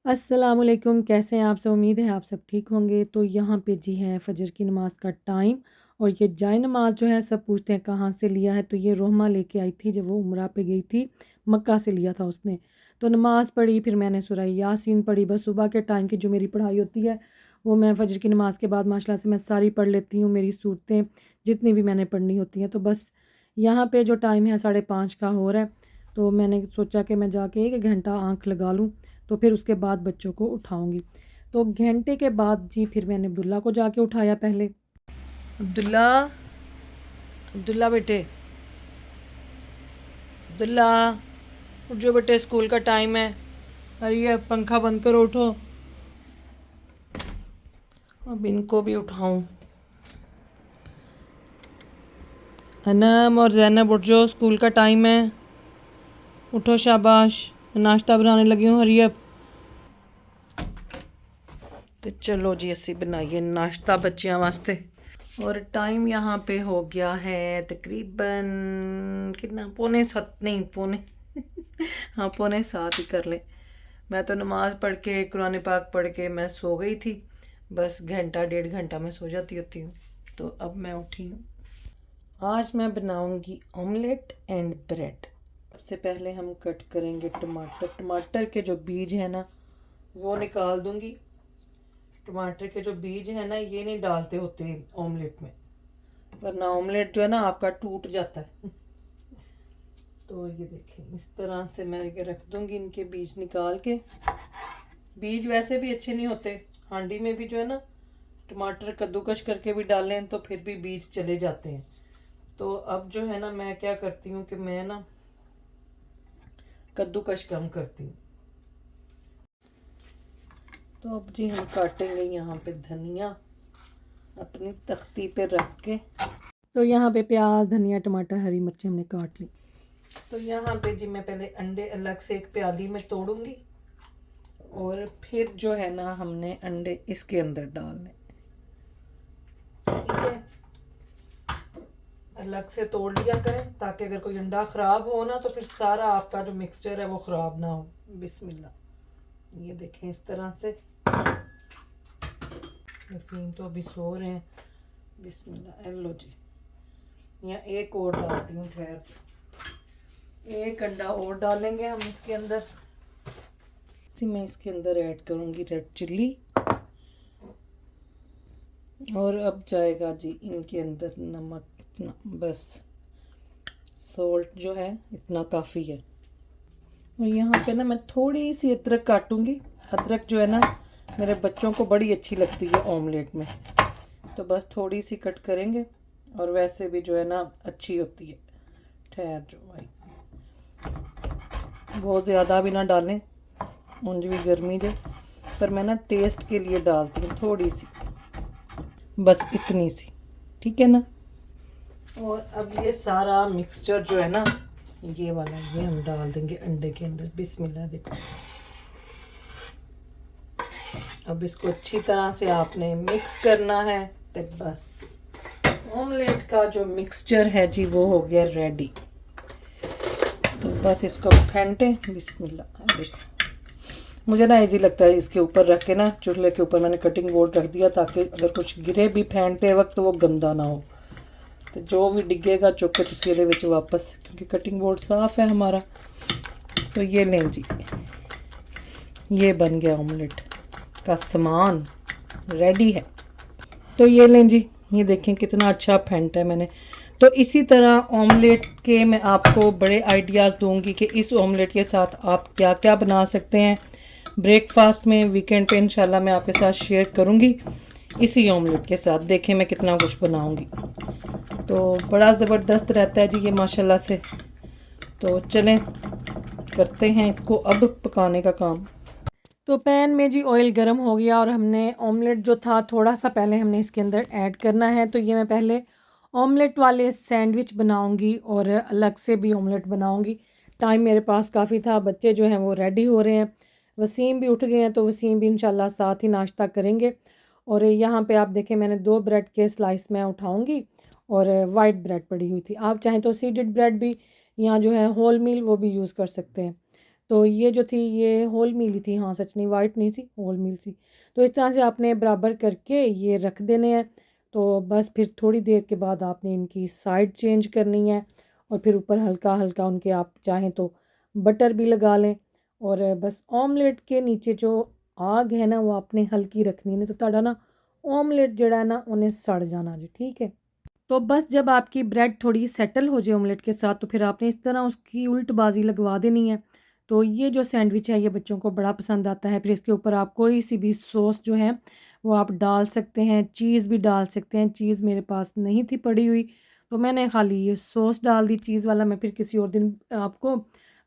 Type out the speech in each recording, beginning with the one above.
अस्सलामुअलैकुम, कैसे हैं आप सब? उम्मीद है आप सब ठीक होंगे। तो यहाँ पे जी है फ़जर की नमाज़ का टाइम। और ये जाए नमाज़ जो है सब पूछते हैं कहाँ से लिया है, तो ये रोहमा लेके आई थी जब वो उम्रा पे गई थी, मक्का से लिया था उसने। तो नमाज़ पढ़ी, फिर मैंने सूरह यासीन पढ़ी। बस सुबह के टाइम की जो मेरी पढ़ाई होती है वो मैं फ़जर की नमाज़ के बाद माशाल्लाह से मैं सारी पढ़ लेती हूँ, मेरी सूरतें जितनी भी मैंने पढ़नी होती हैं। तो बस यहाँ पे जो टाइम है 5:30 का हो रहा है, तो मैंने सोचा कि मैं जाके 1 घंटा आँख लगा लूँ, तो फिर उसके बाद बच्चों को उठाऊँगी। तो घंटे के बाद जी फिर मैंने अब्दुल्ला को जाके उठाया पहले। अब्दुल्ला, अब्दुल्ला बेटे, अब्दुल्ला उठ जो बेटे, स्कूल का टाइम है। अरे ये पंखा बंद करो, उठो। अब इनको भी उठाऊं। अनम और जैनब उठ जाओ, स्कूल का टाइम है। उठो शाबाश, मैं नाश्ता बनाने लगी हूँ, हरी अप। तो चलो जी असी बनाइए नाश्ता बच्चियां वास्ते। और टाइम यहाँ पे हो गया है तकरीबन कितना, पौने 7 नहीं पौने हाँ पौने 7 ही कर ले। मैं तो नमाज़ पढ़ के कुरान पाक पढ़ के मैं सो गई थी। बस घंटा 1.5 घंटा मैं सो जाती होती हूँ। तो अब मैं उठी हूँ। आज मैं बनाऊंगी ऑमलेट एंड ब्रेड। सबसे पहले हम कट करेंगे टमाटर। टमाटर के जो बीज है ना वो निकाल दूंगी। टमाटर के जो बीज है ना ये नहीं डालते होते ऑमलेट में, वरना ऑमलेट जो है ना आपका टूट जाता है। तो ये देखें इस तरह से मैं ये रख दूंगी इनके बीज निकाल के। बीज वैसे भी अच्छे नहीं होते, हांडी में भी जो है ना टमाटर कद्दूकश करके भी डालें तो फिर भी बीज चले जाते हैं। तो अब जो है ना मैं क्या करती हूँ कि मैं ना कद्दूकश कम करती हूँ। तो अब जी हम काटेंगे यहाँ पे धनिया अपनी तख्ती पे रख के। तो यहाँ पे प्याज, धनिया, टमाटर, हरी मिर्ची हमने काट ली। तो यहाँ पे जी मैं पहले अंडे अलग से एक प्याली में तोड़ूंगी और फिर जो है ना हमने अंडे इसके अंदर डालने, ठीक है। अलग से तोड़ लिया करें ताकि अगर कोई अंडा ख़राब हो ना तो फिर सारा आपका जो मिक्सचर है वो ख़राब ना हो। बिस्मिल्लाह, ये देखें इस तरह से। नसीम तो अभी सो रहे हैं। बिस्मिल्लाह, लो जी। यहाँ एक और डालती हूँ, ठहर, एक अंडा और डालेंगे हम इसके अंदर। मैं इसके अंदर ऐड करूँगी रेड चिल्ली। और अब जाएगा जी इनके अंदर नमक, इतना बस, सॉल्ट जो है इतना काफ़ी है। और यहाँ पे ना मैं थोड़ी सी अदरक काटूंगी। अदरक जो है ना मेरे बच्चों को बड़ी अच्छी लगती है ऑमलेट में, तो बस थोड़ी सी कट करेंगे। और वैसे भी जो है ना अच्छी होती है। ठहर जो भाई, बहुत ज़्यादा भी ना डालें, मुझे भी गर्मी दे, पर मैं ना टेस्ट के लिए डालती हूँ थोड़ी सी, बस इतनी सी, ठीक है ना। और अब ये सारा मिक्सचर जो है ना ये वाला ये हम डाल देंगे अंडे के अंदर। बिस्मिल्लाह, देखो अब इसको अच्छी तरह से आपने मिक्स करना है। तो बस ऑमलेट का जो मिक्सचर है जी वो हो गया रेडी। तो बस इसको फेंटें। बिस्मिल्लाह, देखो मुझे ना इजी लगता है इसके ऊपर रख के ना, चूल्हे के ऊपर मैंने कटिंग बोर्ड रख दिया ताकि अगर कुछ गिरे भी फेंटते वक्त तो वो गंदा ना हो। तो जो भी डिगेगा चुक के तुसी ਇਹਦੇ ਵਿੱਚ वापस, क्योंकि कटिंग बोर्ड साफ़ है हमारा। तो ये लें जी, ये बन गया ऑमलेट का सामान, रेडी है। तो ये लें जी, ये देखें कितना अच्छा फेंटा है मैंने। तो इसी तरह ऑमलेट के मैं आपको बड़े आइडियाज़ दूंगी कि इस ऑमलेट के साथ आप क्या क्या बना सकते हैं ब्रेकफास्ट में। वीकेंड पे इंशाल्लाह मैं आपके साथ शेयर करूंगी इसी ऑमलेट के साथ। देखें मैं कितना कुछ बनाऊंगी, तो बड़ा ज़बरदस्त रहता है जी ये माशाल्लाह से। तो चलें करते हैं इसको अब पकाने का काम। तो पैन में जी ऑयल गर्म हो गया और हमने ऑमलेट जो था थोड़ा सा पहले हमने इसके अंदर ऐड करना है। तो ये मैं पहले ऑमलेट वाले सैंडविच बनाऊंगी और अलग से भी ऑमलेट बनाऊंगी। टाइम मेरे पास काफ़ी था, बच्चे जो हैं वो रेडी हो रहे हैं, वसीम भी उठ गए हैं, तो वसीम भी इंशाल्लाह साथ ही नाश्ता करेंगे। और यहाँ पे आप देखें मैंने 2 ब्रेड के स्लाइस मैं उठाऊँगी और वाइट ब्रेड पड़ी हुई थी। आप चाहें तो सीडेड ब्रेड भी यहाँ जो है होल मील वो भी यूज़ कर सकते हैं। तो ये जो थी ये होल मील थी, हाँ सच नहीं वाइट नहीं थी, होल मील थी। तो इस तरह से आपने बराबर करके ये रख देने हैं। तो बस फिर थोड़ी देर के बाद आपने इनकी साइड चेंज करनी है और फिर ऊपर हल्का हल्का उनके आप चाहें तो बटर भी लगा लें। और बस ऑमलेट के नीचे जो आग है ना वो आपने हल्की रखनी है, नहीं तो ਤੁਹਾਡਾ ना ऑमलेट जड़ा है ना उन्हें सड़ जाना जी, ठीक है। तो बस जब आपकी ब्रेड थोड़ी सेटल हो जाए ऑमलेट के साथ तो फिर आपने इस तरह उसकी उल्टबाजी लगवा देनी है। तो ये जो सैंडविच है ये बच्चों को बड़ा पसंद आता है। फिर इसके ऊपर आप कोई सी भी सॉस जो है वो आप डाल सकते हैं, चीज़ भी डाल सकते हैं। चीज़ मेरे पास नहीं थी पड़ी हुई तो मैंने खाली ये सॉस डाल दी, चीज़ वाला मैं फिर किसी और दिन आपको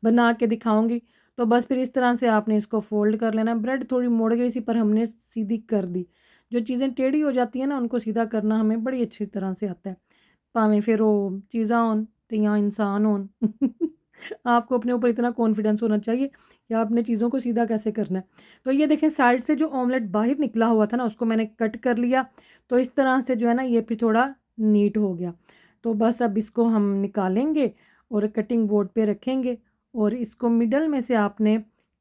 बना के दिखाऊंगी। तो बस फिर इस तरह से आपने इसको फोल्ड कर लेना। ब्रेड थोड़ी मुड़ गई सी पर हमने सीधी कर दी। जो चीज़ें टेढ़ी हो जाती हैं ना उनको सीधा करना हमें बड़ी अच्छी तरह से आता है, भावें फिर वो चीज़ां होन ते या इंसान होन। आपको अपने ऊपर इतना कॉन्फिडेंस होना चाहिए कि आपने चीज़ों को सीधा कैसे करना है। तो ये देखें साइड से जो ऑमलेट बाहर निकला हुआ था ना उसको मैंने कट कर लिया। तो इस तरह से जो है ना ये फिर थोड़ा नीट हो गया। तो बस अब इसको हम निकालेंगे और कटिंग बोर्ड पे रखेंगे और इसको मिडल में से आपने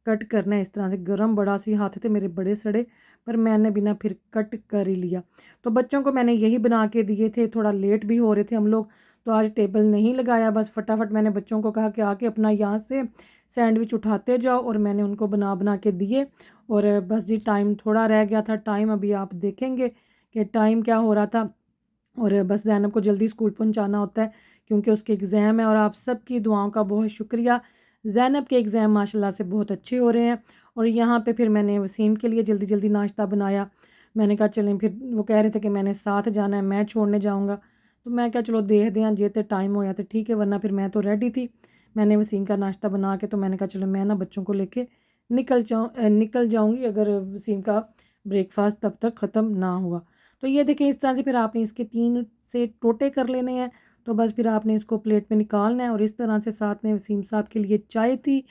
कट करना है इस तरह से। गरम बड़ा सी हाथ थे मेरे बड़े सड़े पर मैंने बिना फिर कट कर ही लिया। तो बच्चों को मैंने यही बना के दिए थे, थोड़ा लेट भी हो रहे थे हम लोग तो आज टेबल नहीं लगाया। बस फटाफट मैंने बच्चों को कहा कि आके अपना यहाँ से सैंडविच उठाते जाओ और मैंने उनको बना बना के दिए। और बस जी टाइम थोड़ा रह गया था, टाइम अभी आप देखेंगे कि टाइम क्या हो रहा था। और बस ज़ैनब को जल्दी स्कूल पहुंचाना होता है क्योंकि उसके एग्ज़ाम है। और आप सबकी दुआओं का बहुत शुक्रिया, ज़ैनब के एग्ज़ाम माशाल्लाह से बहुत अच्छे हो रहे हैं। और यहाँ पे फिर मैंने वसीम के लिए जल्दी जल्दी नाश्ता बनाया। मैंने कहा चलें, फिर वो कह रहे थे कि मैंने साथ जाना है, मैं छोड़ने जाऊँगा। तो मैं क्या चलो देख दें जे तो टाइम होया तो ठीक है, वरना फिर मैं तो रेडी थी। मैंने वसीम का नाश्ता बना के तो मैंने कहा चलो मैं ना बच्चों को लेके निकल जाऊँगी अगर वसीम का ब्रेकफास्ट तब तक ख़त्म ना हुआ। तो ये देखें इस तरह से फिर आपने इसके 3 से टोटे कर लेने हैं। तो बस फिर आपने इसको प्लेट में निकालना है और इस तरह से साथ में वसीम साहब के लिए चाय थी,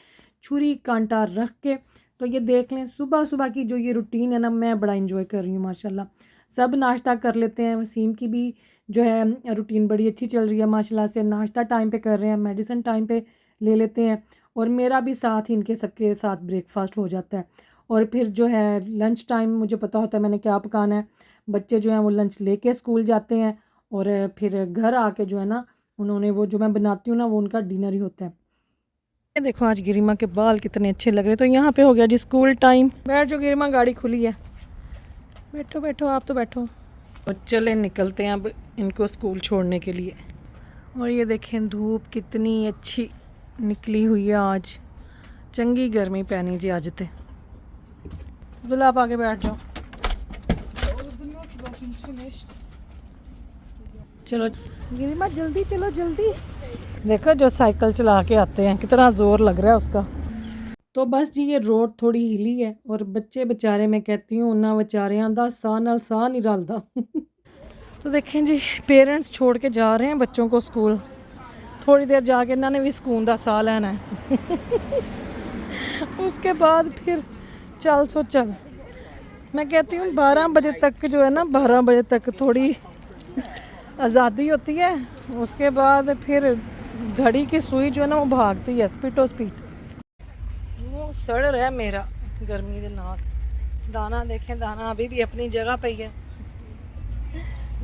छुरी कांटा रख के। तो ये देख लें सुबह सुबह की जो ये रूटीन है ना मैं बड़ा इंजॉय कर रही हूँ माशाल्लाह। सब नाश्ता कर लेते हैं, वसीम की भी जो है रूटीन बड़ी अच्छी चल रही है माशाल्लाह से। नाश्ता टाइम पे कर रहे हैं, मेडिसिन टाइम पे ले लेते हैं और मेरा भी साथ ही इनके सबके साथ ब्रेकफास्ट हो जाता है। और फिर जो है लंच टाइम मुझे पता होता है मैंने क्या पकाना है। बच्चे जो हैं वो लंच लेके स्कूल जाते हैं और फिर घर आके जो है ना उन्होंने वो जो मैं बनाती हूँ ना वो उनका डिनर ही होता है। ये देखो आज गिरिमा के बाल कितने अच्छे लग रहे हैं। तो यहाँ पे हो गया जी स्कूल टाइम। बैठ जो गिरिमा, गाड़ी खुली है, बैठो बैठो आप तो बैठो। तो चले निकलते हैं अब इनको स्कूल छोड़ने के लिए। और ये देखें धूप कितनी अच्छी निकली हुई है आज, चंगी गर्मी पैनी जी आज ते। अब्दुल्ला आप आगे बैठ जाओ। चलो गिरिमा जल्दी चलो जल्दी। देखो जो साइकिल चला के आते हैं कितना ज़ोर लग रहा है उसका। तो बस जी ये रोड थोड़ी हिली है और बच्चे बेचारे मैं कहती हूँ उन्होंने बेचारियां दा साह नाल साह नहीं रलदा। तो देखें जी पेरेंट्स छोड़ के जा रहे हैं बच्चों को स्कूल। थोड़ी देर जाके इन्होंने भी सुकून का साह लेना है। उसके बाद फिर चल सो चल। मैं कहती हूँ 12 बजे तक जो है ना 12 बजे तक थोड़ी आज़ादी होती है, उसके बाद फिर घड़ी की सुई जो है ना वो भागती है स्पीडो स्पीड। वो सड़ रहा है मेरा गर्मी के नाल। दाना देखें, दाना अभी भी अपनी जगह पे ही है,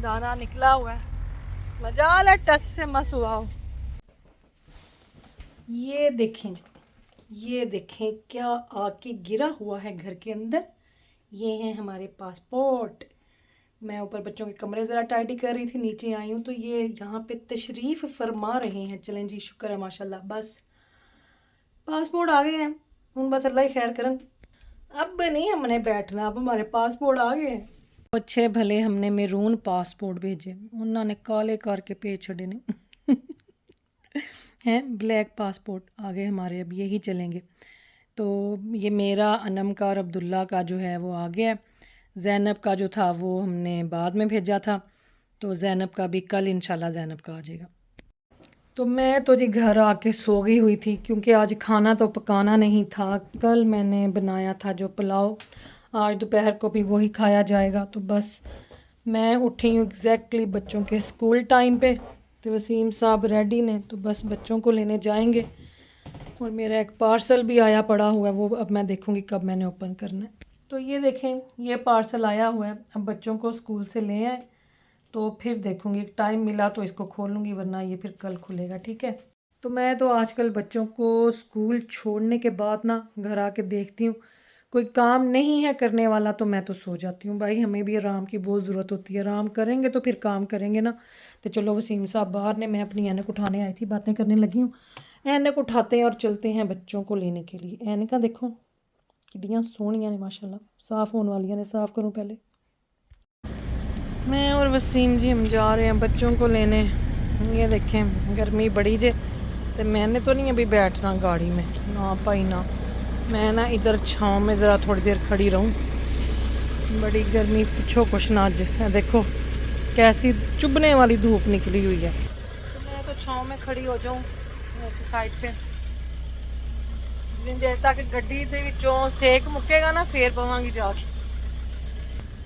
दाना निकला हुआ है। मजाल है टच से मस हुआ हो। ये देखें, ये देखें क्या आके गिरा हुआ है घर के अंदर। ये हैं हमारे पासपोर्ट। मैं ऊपर बच्चों के कमरे ज़रा टाइडी कर रही थी, नीचे आई हूँ तो ये यहाँ पे तशरीफ़ फरमा रहे हैं। चलें जी शुक्र है माशाल्लाह, बस पासपोर्ट आ गए हैं। हूँ बस अल्लाह ही खैर करन, अब नहीं हमने बैठना, अब हमारे पासपोर्ट आ गए हैं। अच्छे भले हमने मेरून पासपोर्ट भेजे, उन्होंने काले करके भेज छड़े ने। हैं ब्लैक पासपोर्ट आ गए हमारे, अब यही चलेंगे। तो ये मेरा, अनम का और अब्दुल्ला का जो है वो आ गया। ज़ैनब का जो था वो हमने बाद में भेजा था, तो ज़ैनब का भी कल इंशाल्लाह ज़ैनब का आ जाएगा। तो मैं तो जी घर आके सो गई हुई थी क्योंकि आज खाना तो पकाना नहीं था। कल मैंने बनाया था जो पुलाव, आज दोपहर को भी वही खाया जाएगा। तो बस मैं उठी हूँ एग्जैक्टली बच्चों के स्कूल टाइम पे। तो वसीम साहब रेडी ने, तो बस बच्चों को लेने जाएंगे। और मेरा एक पार्सल भी आया पड़ा हुआ है, वो अब मैं देखूँगी कब मैंने ओपन करना है। तो ये देखें, ये पार्सल आया हुआ है। अब बच्चों को स्कूल से ले आए तो फिर देखूँगी, टाइम मिला तो इसको खोलूँगी, वरना ये फिर कल खुलेगा। ठीक है। तो मैं तो आजकल बच्चों को स्कूल छोड़ने के बाद ना घर आके देखती हूँ, कोई काम नहीं है करने वाला तो मैं तो सो जाती हूँ। भाई हमें भी आराम की बहुत ज़रूरत होती है, आराम करेंगे तो फिर काम करेंगे ना। तो चलो वसीम साहब बाहर ने, मैं अपनी ऐनक उठाने आई थी, बातें करने लगी हूँ। ऐनक उठाते हैं और चलते हैं बच्चों को लेने के लिए। ऐनका देखो किड्डियाँ सोहनियां ने माशाल्लाह, साफ़ होने वाली ने। साफ़ करूँ पहले। मैं और वसीम जी हम जा रहे हैं बच्चों को लेने। ये देखें गर्मी बड़ी जे, तो मैंने तो नहीं अभी बैठना गाड़ी में, ना भाई ना। मैं ना इधर छाँव में ज़रा थोड़ी देर खड़ी रहूँ, बड़ी गर्मी पूछो कुछ ना। आज देखो कैसी चुभने वाली धूप निकली हुई है, तो मैं तो छाँव में खड़ी हो जाऊँ साइड पे। जितनी देर तक गड्डी दे विचों सेक मुकेगा ना फिर पवांगी जाके।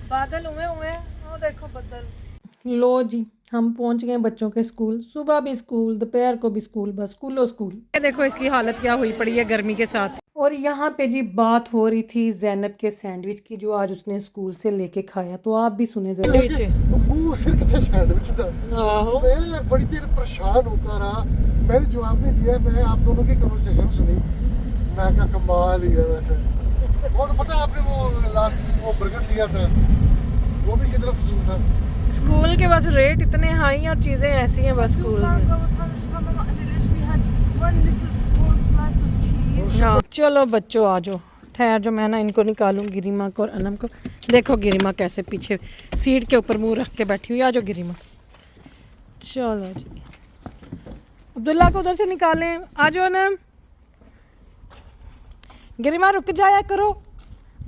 बादल हुए हुए, वो देखो बदल। लो जी, हम पहुंच गए बच्चों के स्कूल। सुबह भी स्कूल, दोपहर को भी स्कूल, बस स्कूलो स्कूल। ये देखो इसकी हालत क्या हुई पड़ी है गर्मी के साथ। और यहाँ पे जी बात हो रही थी ज़ैनब के सैंडविच की, जो आज उसने स्कूल से लेके खाया। तो आप भी सुने जरा। मुंह सिर कितने सैंडविच था। मैं बड़ी देर परेशान होता रहा, मैंने जवाब नहीं दिया। मैं आप दोनों की कन्वर्सेशन सुनी, मैं का कमाल ही है वैसे। और पता है आपने वो लास्ट वो बर्गर लिया था, वो भी कितना फजूल था। स्कूल के बस रेट इतने हाई और चीज़ें ऐसी हैं बस स्कूल में। हाँ चलो बच्चों आ जाओ, ठहर जो, मैं ना इनको निकालूं, गिरिमा को और अनम को। देखो गिरिमा कैसे पीछे सीट के ऊपर मुंह रख के बैठी हुई। आ जाओ गिरिमा, चलो जी। अब्दुल्ला को उधर से निकालें, आ जाओ ना। गिरिमा रुक जाया करो,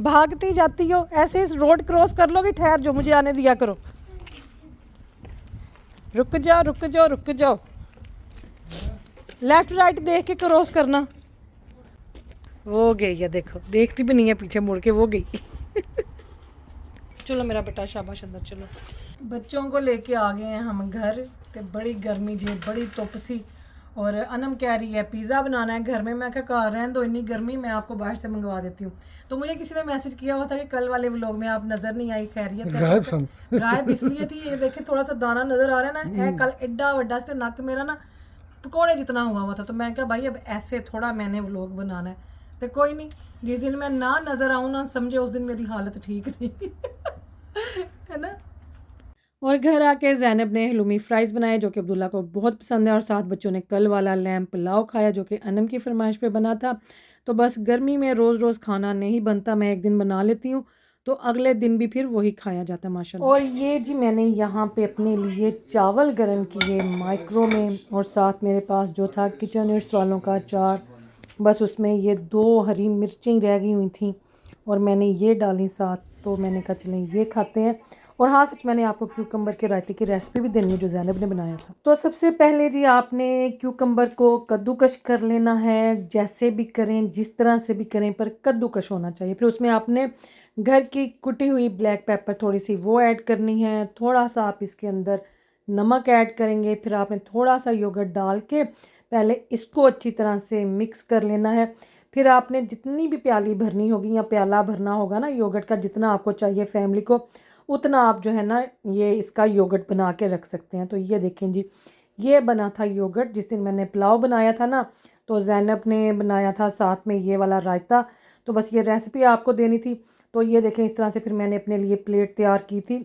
भागती जाती हो ऐसे। इस रोड क्रॉस कर लोगी, ठहर जो, मुझे आने दिया करो। रुक जाओ रुक जाओ रुक जाओ, लेफ्ट राइट देख के क्रॉस करना। वो गई है देखो, देखती भी नहीं है पीछे मुड़ के, वो गई। चलो मेरा बेटा शाबाश अंदर चलो। बच्चों को लेके आ गए हैं हम घर, ते बड़ी गर्मी जी, बड़ी धुप सी। और अनम कह रही है पिज़्ज़ा बनाना है घर में। मैं क्या कह रहे हैं दो, इतनी गर्मी मैं आपको बाहर से मंगवा देती हूँ। तो मुझे किसी ने मैसेज किया हुआ था कि कल वाले व्लॉग में आप नज़र नहीं आई, खैरियत है? गायब इसलिए थी, ये देखे थोड़ा सा दाना नज़र आ रहा है ना, कल एड्डा वड्डा से नक मेरा ना पकौड़े जितना हुआ था। तो मैं क्या भाई अब ऐसे थोड़ा मैंने व्लॉग बनाना है। तो कोई नहीं, जिस दिन मैं ना नज़र आऊँ ना समझे उस दिन मेरी हालत ठीक नहीं। है ना। और घर आके ज़ैनब ने हलूमी फ्राइज़ बनाए, जो कि अब्दुल्ला को बहुत पसंद है। और साथ बच्चों ने कल वाला लैम्प पुलाव खाया, जो कि अनम की फरमाइश पे बना था। तो बस गर्मी में रोज़ रोज़ खाना नहीं बनता, मैं एक दिन बना लेती हूँ तो अगले दिन भी फिर वही खाया जाता है माशाल्लाह। और ये जी मैंने यहाँ पे अपने लिए चावल गर्म किए माइक्रो में, और साथ मेरे पास जो था किचन एड्स वालों का अचार, बस उसमें ये 2 हरी मिर्चें रह गई हुई थी और मैंने ये डाली साथ। तो मैंने कहा चलें ये खाते हैं। और हाँ सच, मैंने आपको क्यूकम्बर के रायते की रेसिपी भी देनी है जो ज़ैनब ने बनाया था। तो सबसे पहले जी आपने क्यूकम्बर को कद्दूकश कर लेना है, जैसे भी करें जिस तरह से भी करें पर कद्दूकश होना चाहिए। फिर उसमें आपने घर की कुटी हुई ब्लैक पेपर थोड़ी सी वो ऐड करनी है। थोड़ा सा आप इसके अंदर नमक ऐड करेंगे। फिर आपने थोड़ा सा योगर्ट डाल के पहले इसको अच्छी तरह से मिक्स कर लेना है। फिर आपने जितनी भी प्याली भरनी होगी या प्याला भरना होगा ना योगर्ट का, जितना आपको चाहिए फैमिली को, उतना आप जो है ना ये इसका योगर्ट बना के रख सकते हैं। तो ये देखें जी, ये बना था योगर्ट। जिस दिन मैंने पुलाव बनाया था ना, तो ज़ैनब ने बनाया था साथ में ये वाला रायता। तो बस ये रेसिपी आपको देनी थी। तो ये देखें इस तरह से फिर मैंने अपने लिए प्लेट तैयार की थी।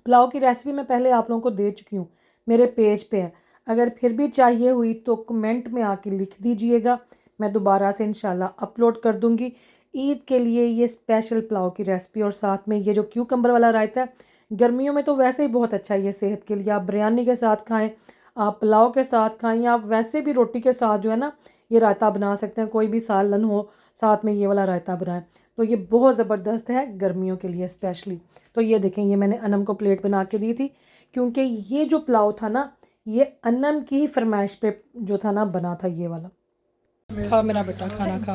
पुलाव की रेसिपी मैं पहले आप लोगों को दे चुकी हूँ, मेरे पेज पे है। अगर फिर भी चाहिए हुई तो कमेंट में आके लिख दीजिएगा, मैं दोबारा से इंशाल्लाह अपलोड कर दूँगी। ईद के लिए ये स्पेशल पुलाव की रेसिपी, और साथ में ये जो क्यूकम्बर वाला रायता है, गर्मियों में तो वैसे ही बहुत अच्छा है ये सेहत के लिए। आप बिरयानी के साथ खाएँ, आप पुलाव के साथ खाएँ, या आप वैसे भी रोटी के साथ जो है ना ये रायता बना सकते हैं। कोई भी सालन हो साथ में ये वाला रायता बनाएं, तो ये बहुत ज़बरदस्त है गर्मियों के लिए स्पेशली। तो ये देखें, ये मैंने अनम को प्लेट बना के दी थी, क्योंकि ये जो पुलाव था ना ये अनम की ही फरमाइश पे जो था ना बना था ये वाला। खा मेरा बेटा, खाना खा।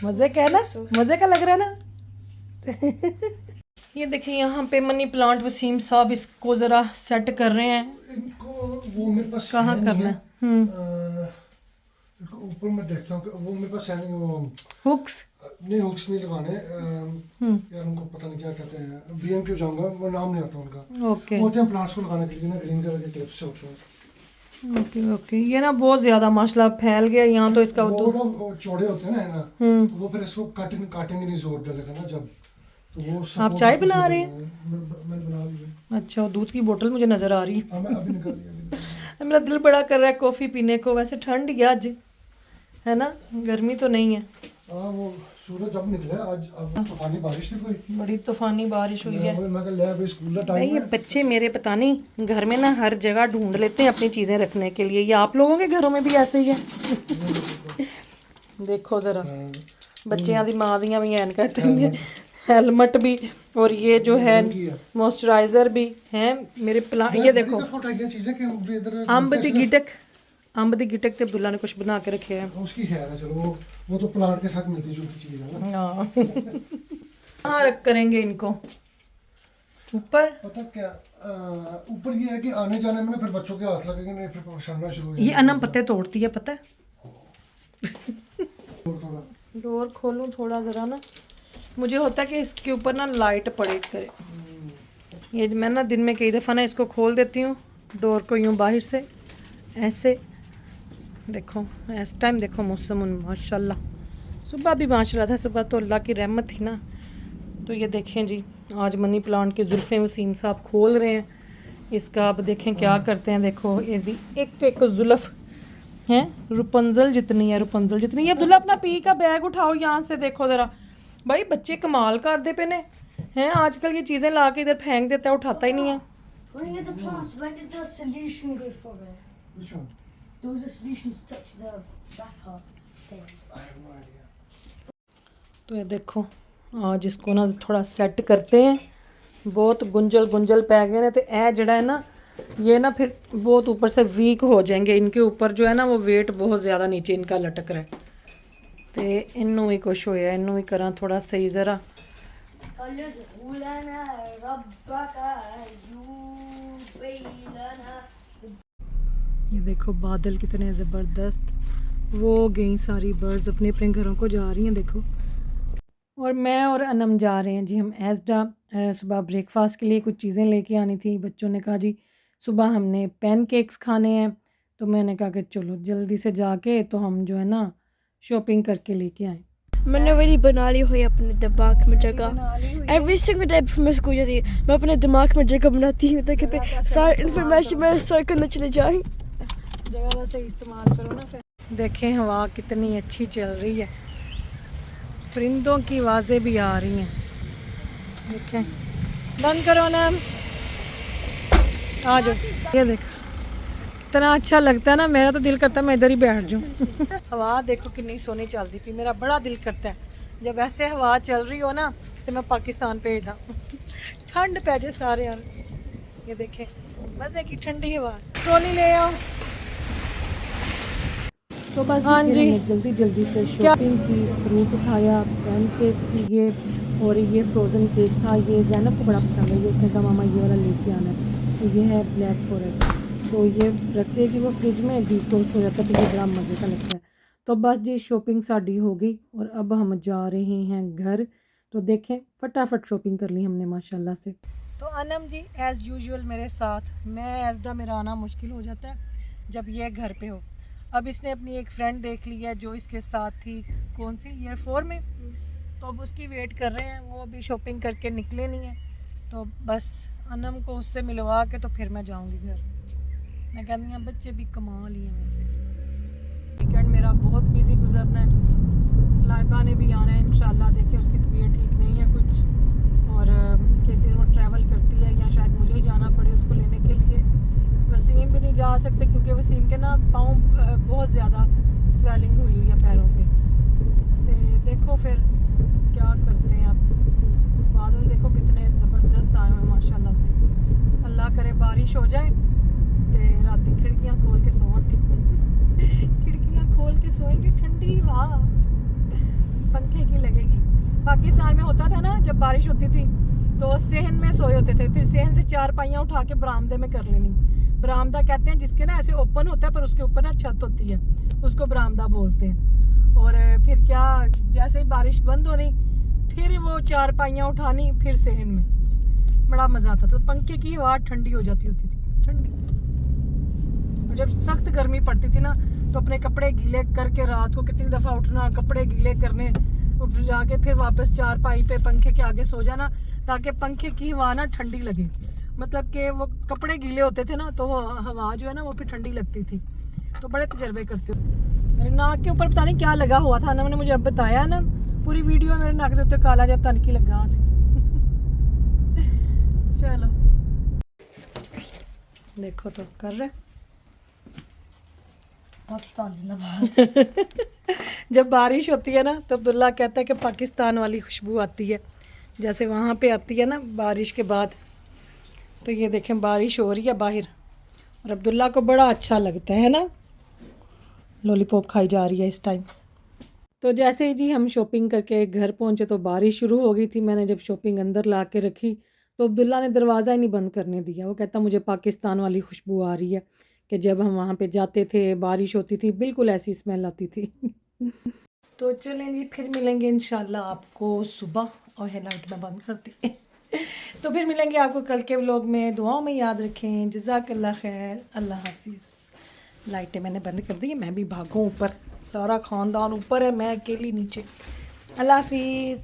मज़े का है ना, मज़े का लग रहा है ना। ये देखिए यहाँ पे मनी प्लांट वसीम साहब इसको ज़रा सेट कर रहे हैं। इनको वो मेरे पास कहाँ है करना नहीं है? ऊपर मैं देखता हूँ कि वो मेरे पास है नहीं, वो हुक्स। नहीं हुक्स नहीं लगाने, यार उनको पता नहीं क्या कहते हैं, BMQ जाऊंगा, वो नाम नहीं आता उनका। ओके वो होते हैं प्लांट्स को लगाने के लिए ना, ग्रीन कलर के क्लिप्स से होते हैं। Okay okay. ये ना बहुत ज्यादा माशाल्लाह फैल गया यहाँ तो इसका वो उद्दू। ना वो चौड़े होते हैं ना, हम्म। तो वो फिर इसको काटेंगे नहीं, जोर डलेगा ना जब, तो वो आप support चाय उसको बना जोर रहे हैं? डलेगा। मैंने बना लिया। अच्छा, दूध की बोतल मुझे नजर आ रही है। हाँ मैं अभी निकल लिया। मेरा दिल बड़ा कर रहा है कॉफी पीने को। वैसे ठंड ही है आज, है ना, गर्मी तो नहीं है। हाँ वो सूरज अब निकला है आज, अब तूफानी बारिश थी कोई, बड़ी तूफानी बारिश हुई है। मैं कहा ले अभी स्कूल का भाई टाइम ये है। बच्चे मेरे पता नहीं घर में ना हर जगह ढूंढ लेते हैं अपनी चीजें रखने के लिए। ये आप लोगों के घरों में भी ऐसे ही है? देखो जरा, बच्चियां दी मां दियां भी एनकां टंगियां, हेलमेट भी, और ये जो है मॉइस्चराइजर भी है मेरे प्लांट। ये देखो चीजें कि हम इधर अंब दी गिटक ते अब्दुल्ला ने कुछ बना के रखे हैं। उसकी खैर है, चलो वो तो प्लांट के साथ मिलती जुलती चीज है ना। हाँ। कहाँ रख करेंगे इनको? ऊपर? पता क्या, ऊपर ये है कि आने जाने में ना फिर बच्चों के हाथ लगेंगे, नहीं फिर सड़ना शुरू हो ये अनम पत्ते तोड़ती है, पता है। थोड़ा डोर खोलूं थोड़ा ज़रा ना, मुझे होता है कि इसके ऊपर ना लाइट पड़े करे। ये मैं ना दिन में कई दफ़ा ना इसको खोल देती हूँ डोर को, यूँ बाहर से ऐसे। देखो इस टाइम देखो मौसम माशाल्लाह, सुबह भी माशाल्लाह था, सुबह तो अल्लाह की रहमत थी ना। तो ये देखें जी, आज मनी प्लांट के जुल्फ़े वसीम साहब खोल रहे हैं इसका। अब देखें क्या करते हैं। देखो ये एक एक जुल्फ़ हैं, रुपंजल जितनी है, रुपंजल जितनी है। अब्दुल्ला अपना पी का बैग उठाओ यहाँ से, देखो ज़रा। भाई बच्चे कमाल कर दे पे ने हैं, आजकल ये चीज़ें ला के इधर फेंक देता है, उठाता ही नहीं है। When you get the plants, where did the solution go for it? Which one? There was a solution stuck to the wrapper thing. I have no idea. तो ये देखो आज इसको ना थोड़ा सेट करते हैं। बहुत गुंजल गुंजल पै गए ने, तो ए जड़ा है ना, ये ना फिर बहुत ऊपर से वीक हो जाएंगे। इनके ऊपर जो है ना वो वेट बहुत ज़्यादा नीचे इनका लटक रहा है। तो इनू ही कुछ होया, इनू ही करा थोड़ा सही ज़रा। ये देखो बादल कितने ज़बरदस्त, वो गई सारी बर्ड्स अपने अपने घरों को जा रही हैं देखो। और मैं और अनम जा रहे हैं जी, हम एसडा सुबह ब्रेकफास्ट के लिए कुछ चीज़ें लेके आनी थी। बच्चों ने कहा जी सुबह हमने पैनकेक्स खाने हैं, तो मैंने कहा कि चलो जल्दी से जाके तो हम जो है ना शॉपिंग करके लेके आए। मैंने वही बना ली हुई अपने दिमाग में जगह। एवरी सिंगल डे मैं स्कूल जाती हूँ, मैं अपने दिमाग में जगह बनाती हूँ ताकि फिर सारी इन्फॉर्मेशन मेरे स्टोर करने चले जाए। जगह का सही इस्तेमाल करो ना। फिर देखें हवा कितनी अच्छी चल रही है, परिंदों की आवाज़ें भी आ रही हैं। देखें, बंद करो ना, आ जाओ। ये देखो इतना अच्छा लगता है ना, मेरा तो दिल करता है मैं इधर ही बैठ जाऊँ। हवा देखो कितनी सोनी चल रही थी, मेरा बड़ा दिल करता है जब ऐसे हवा चल रही हो ना तो मैं पाकिस्तान भेज दा, ठंड पै जाए सारे यार। ये देखें मज़े की ठंडी हवा। ट्रॉली ले आओ। तो बस हाँ जी, जल्दी जल्दी से शॉपिंग की, फ्रूट उठाया, पैनकेक्स लिए, और ये फ्रोज़न केक था, ये ज़ैनब को बड़ा पसंद है, ये उसने कहा मामा ये वाला लेके आना है। तो ये है ब्लैक फॉरेस्ट, तो ये रखते हैं कि वो फ्रिज में डिफ्रोस्ट हो जाता है, तो ये बड़ा मज़े का लगता है। तो बस जी शॉपिंग साड़ी हो गई और अब हम जा रहे हैं घर। तो देखें फटाफट शॉपिंग कर ली हमने माशाल्लाह से। तो अनम जी एज़ यूजुअल मेरे साथ, मैं एज़डा मेरा आना मुश्किल हो जाता है जब ये घर पे हो। अब इसने अपनी एक फ्रेंड देख ली है जो इसके साथ थी, कौन सी, ईयर 4 में, तो अब उसकी वेट कर रहे हैं, वो अभी शॉपिंग करके निकले नहीं है। तो बस अनम को उससे मिलवा के तो फिर मैं जाऊंगी घर। मैं कहती हूँ बच्चे भी कमा लिए वैसे। वीकेंड मेरा बहुत बिजी गुजरना है। लाइबा ने भी आना है इंशाल्लाह, देखिए उसकी तबीयत ठीक नहीं है कुछ, और किस दिन वो ट्रैवल करती है या शायद मुझे ही जाना पड़े उसको लेने के लिए। वसीम भी नहीं जा सकते क्योंकि वसीम के ना पाँव बहुत ज़्यादा स्वेलिंग हुई है पैरों पे। तो देखो फिर क्या करते हैं। अब बादल देखो कितने ज़बरदस्त आए हैं माशाल्लाह से। अल्लाह करे बारिश हो जाए तो राती खिड़कियाँ खोल के सोएंगे। खिड़कियाँ खोल के सोएंगे, ठंडी हवा पंखे की लगेगी। पाकिस्तान में होता था ना जब बारिश होती थी तो सेहन में सोए होते थे, फिर सेहन से 4 पाइयाँ उठा के बरामदे में कर लेनी, बरामदा कहते हैं जिसके ना ऐसे ओपन होता है पर उसके ऊपर ना छत होती है, उसको बरामदा बोलते हैं। और फिर क्या, जैसे ही बारिश बंद होनी फिर वो चारपाइयाँ उठानी, फिर सहन में बड़ा मज़ा आता था। तो पंखे की हवा ठंडी हो जाती होती थी, ठंडी। और जब सख्त गर्मी पड़ती थी ना तो अपने कपड़े गीले करके रात को कितनी दफ़ा उठना, कपड़े गीले करने, उठ जाके फिर वापस चारपाई पे पंखे के आगे सो जाना ताकि पंखे की हवा ना ठंडी लगे। मतलब कि वो कपड़े गीले होते थे ना तो वो हवा जो है ना वो फिर ठंडी लगती थी। तो बड़े तजर्बे करते हो। मेरे नाक के ऊपर पता नहीं क्या लगा हुआ था ना, मैंने मुझे अब बताया ना, पूरी वीडियो मेरे नाक के ऊपर काला जब तनकी लगा चलो देखो तो कर रहे Pakistan जिंदाबाद। जब बारिश होती है ना तो अब्दुल्ला कहता है कि पाकिस्तान वाली खुशबू आती है, जैसे वहाँ पे आती है ना बारिश के बाद। तो ये देखें बारिश हो रही है बाहर और अब्दुल्ला को बड़ा अच्छा लगता है ना, लॉलीपॉप खाई जा रही है इस टाइम। तो जैसे ही जी हम शॉपिंग करके घर पहुँचे तो बारिश शुरू हो गई थी। मैंने जब शॉपिंग अंदर ला के रखी तो अब्दुल्ला ने दरवाज़ा ही नहीं बंद करने दिया। वो कहता मुझे पाकिस्तान वाली खुशबू आ रही है, कि जब हम वहाँ पे जाते थे बारिश होती थी बिल्कुल ऐसी स्मेल आती थी। तो चलें जी, फिर मिलेंगे इंशाल्लाह आपको सुबह। और है लाइट में बंद करती तो फिर मिलेंगे आपको कल के व्लॉग में। दुआओं में याद रखें। जज़ाकल्लाह खैर, अल्लाह हाफिज़। लाइटें मैंने बंद कर दी है, मैं भी भागूं ऊपर, सारा ख़ानदान ऊपर है, मैं अकेली नीचे। अल्लाह हाफिज़।